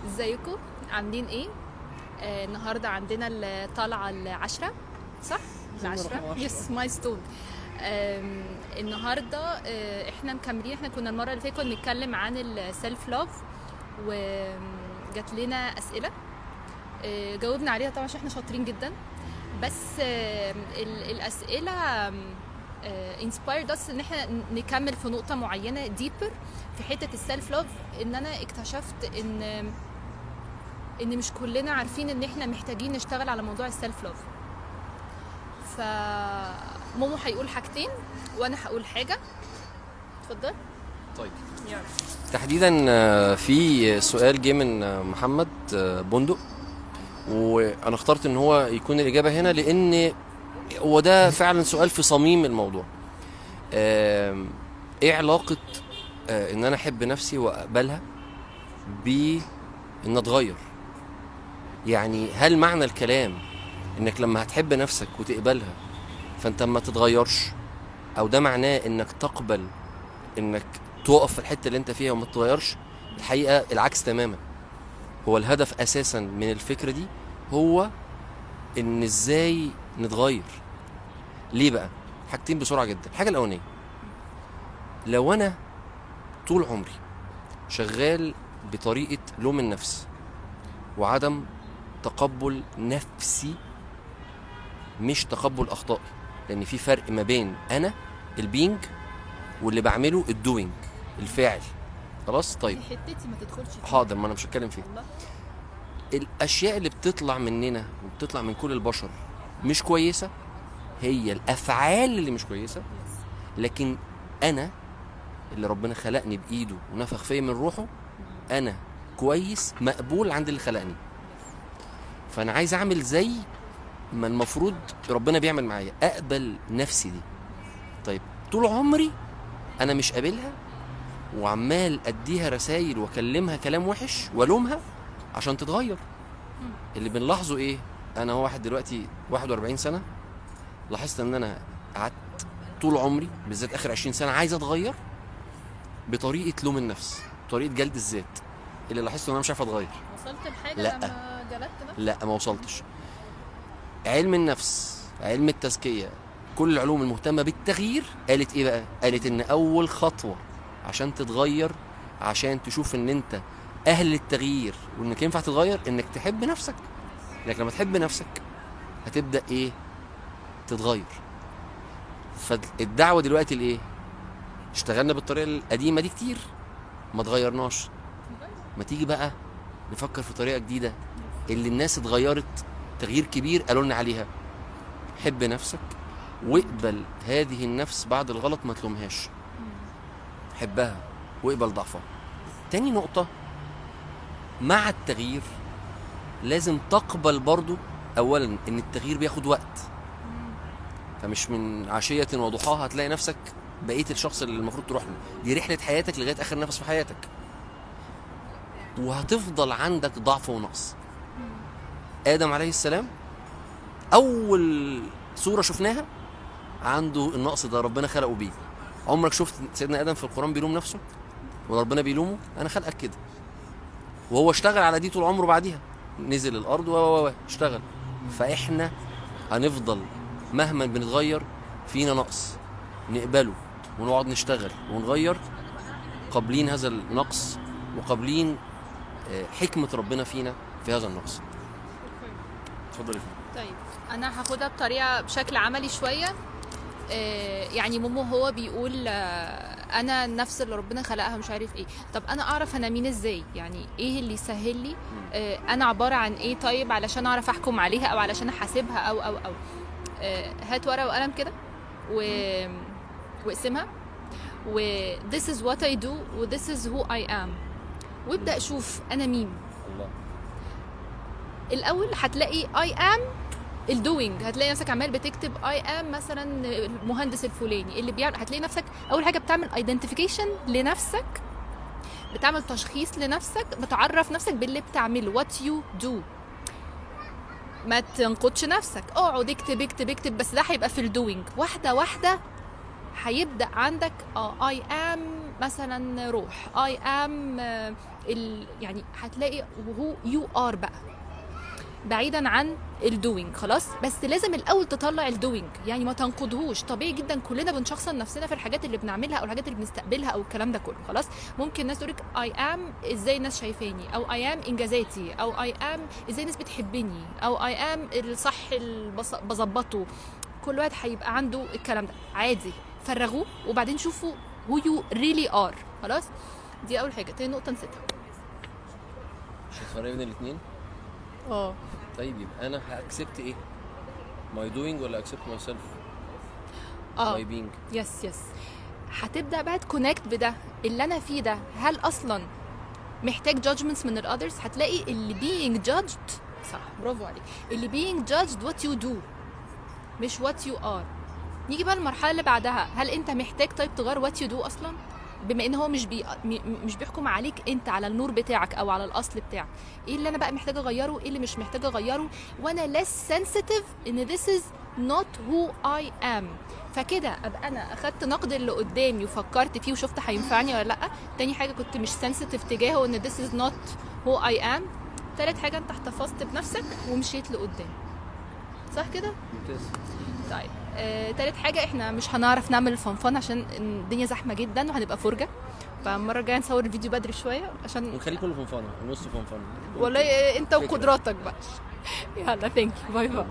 ازيكم عاملين ايه؟ النهارده عندنا الطلعه العشرة، صح؟ العشرة يس مايلستون. النهارده احنا مكملين. احنا كنا المره اللي فاتت كنا بنتكلم عن السيلف لاف، وجات لنا اسئله جاوبنا عليها طبعا عشان احنا شاطرين جدا. بس الاسئله inspired us ان احنا نكمل في نقطه معينه deeper في حته السيلف لاف. ان انا اكتشفت ان مش كلنا عارفين ان احنا محتاجين نشتغل على موضوع السيلف لاف. فمومو هيقول حاجتين وانا هقول حاجه. اتفضل. طيب يلا. تحديدا في سؤال جه من محمد بندق، وانا اخترت ان هو يكون الاجابه هنا لان هو ده فعلا سؤال في صميم الموضوع. ايه علاقه ان انا احب نفسي واقبلها بان اتغير؟ يعني هل معنى الكلام انك لما هتحب نفسك وتقبلها فانت ما تتغيرش، او ده معناه انك تقبل انك تقف في الحته اللي انت فيها وما تتغيرش؟ الحقيقه العكس تماما. هو الهدف اساسا من الفكره دي هو ان ازاي نتغير. ليه بقى؟ حاجتين بسرعه جدا. الحاجه الاولانيه، لو انا طول عمري شغال بطريقه لوم النفس وعدم تقبل نفسي، مش تقبل اخطائي، لان في فرق ما بين انا البينج واللي بعمله الدوينج الفاعل. خلاص طيب حتتي ما تدخلش فيها. حاضر، ما انا مش هتكلم فيها. الله. الاشياء اللي بتطلع مننا وبتطلع من كل البشر مش كويسه، هي الافعال اللي مش كويسه. لكن انا اللي ربنا خلقني بايده ونفخ فيا من روحه، انا كويس مقبول عند اللي خلقني. فانا عايز اعمل زي ما المفروض ربنا بيعمل معايا، اقبل نفسي دي. طيب طول عمري انا مش قابلها وعمال اديها رسائل واكلمها كلام وحش والومها عشان تتغير. اللي بنلاحظه ايه؟ انا هو واحد دلوقتي 41 سنه، لاحظت ان انا قعدت طول عمري بالذات اخر 20 سنه عايز اتغير بطريقه لوم النفس، طريقه جلد الذات. اللي لاحظته ان انا مش عارف اتغير. وصلت لحاجه لا. لما جلدت ده؟ لا ما وصلتش. علم النفس، علم التزكيه، كل العلوم المهتمه بالتغيير قالت ايه بقى؟ قالت ان اول خطوه عشان تتغير، عشان تشوف ان انت اهل للتغيير وانك ينفع تتغير، انك تحب نفسك. لكن لما تحب نفسك هتبدا ايه؟ تتغير. فالدعوه دلوقتي لايه؟ اشتغلنا بالطريقه القديمه دي كتير ما اتغيرناش، ما تيجي بقى نفكر في طريقه جديده اللي الناس اتغيرت تغيير كبير قالوا لنا عليها. حب نفسك واقبل هذه النفس بعد الغلط، ما تلومهاش، حبها واقبل ضعفها. تاني نقطة، مع التغيير لازم تقبل برضو أولا إن التغيير بياخد وقت. فمش من عشية وضحاها هتلاقي نفسك بقيت الشخص اللي المفروض تروح له. دي رحلة حياتك لغاية آخر نفس في حياتك، وهتفضل عندك ضعف ونقص. آدم عليه السلام أول صورة شفناها عنده النقص ده، ربنا خلقه بيه. عمرك شفت سيدنا آدم في القرآن بيلوم نفسه ولا ربنا بيلومه؟ أنا خلقك كده. وهو اشتغل على دي طول عمره، بعديها نزل الأرض اشتغل. فإحنا هنفضل مهما بنتغير فينا نقص، نقبله ونقعد نشتغل ونغير، قابلين هذا النقص وقابلين حكمة ربنا فينا في هذا النقص. اتفضلي. طيب انا هاخدها بطريقه بشكل عملي شويه. يعني مومو هو بيقول انا النفس اللي ربنا خلقها مش عارف ايه. طب انا اعرف انا مين ازاي؟ يعني ايه اللي يسهل لي انا عباره عن ايه طيب علشان اعرف احكم عليها او علشان احاسبها او هات ورقه وقلم كده واقسمها و this is what I do و this is who I am، وابدا اشوف انا مين. الله. الاول هتلاقي I am الدوينج، هتلاقي نفسك عمال بتكتب I am مثلا المهندس الفلاني اللي بيعمل. هتلاقي نفسك اول حاجه بتعمل identification لنفسك، بتعمل تشخيص لنفسك، بتعرف نفسك باللي بتعمله what you do. ما تنقدش نفسك، اقعد اكتب اكتب اكتب، بس ده هيبقى في الدوينج. واحده واحده هيبدا عندك I am مثلا روح I am يعني هتلاقي وهو you are بقى بعيدا عن الدوينج خلاص. بس لازم الاول تطلع الدوينج، يعني ما تنقضهوش. طبيعي جدا كلنا بنشخصن نفسنا في الحاجات اللي بنعملها او الحاجات اللي بنستقبلها او الكلام ده كله خلاص. ممكن الناس تقولك I am ازاي الناس شايفاني، او I am انجازاتي، او I am ازاي الناس بتحبني، او I am الصح اللي بظبطه. كل واحد هيبقى عنده الكلام ده عادي، فرغوه وبعدين شوفوا who you really are خلاص. دي اول حاجه. تاني نقطه نسيتها. مش هتفرق بين الاثنين. طيب يبقى انا هاكسبت ايه؟ ماي دوينج ولا اكسبت ماي سيلف؟ ماي بينج. يس هتبدا بقى تكونكت بده اللي انا فيه ده، هل اصلا محتاج جادجمنتس من الاذرز؟ هتلاقي اللي being judged صح، برافو عليك، اللي being judged what you do مش what you are. نيجي بقى المرحله اللي بعدها، هل انت محتاج طيب تغير what you do اصلا؟ بما ان هو مش بيحكم عليك انت على النور بتاعك او على الاصل بتاعك. ايه اللي انا بقى محتاجه اغيره، ايه اللي مش محتاجه اغيره، وانا less sensitive ان this is not who I am. فكده ابقى انا اخدت نقد اللي قدامي وفكرت فيه وشفت هينفعني ولا لا. تاني حاجه كنت مش sensitive تجاهه ان this is not who I am. تالت حاجه انت احتفظت بنفسك ومشيت لقدام. صح كده؟ ممتاز. طيب تالت حاجه، احنا مش هنعرف نعمل الفنفان عشان الدنيا زحمه جدا وهنبقى فرجه، فالمره الجايه نصور الفيديو بدري شويه عشان ونخليه كله فنفانه ونص فنفانه. والله انت وقدراتك بقى. يلا ثانك يو، باي باي.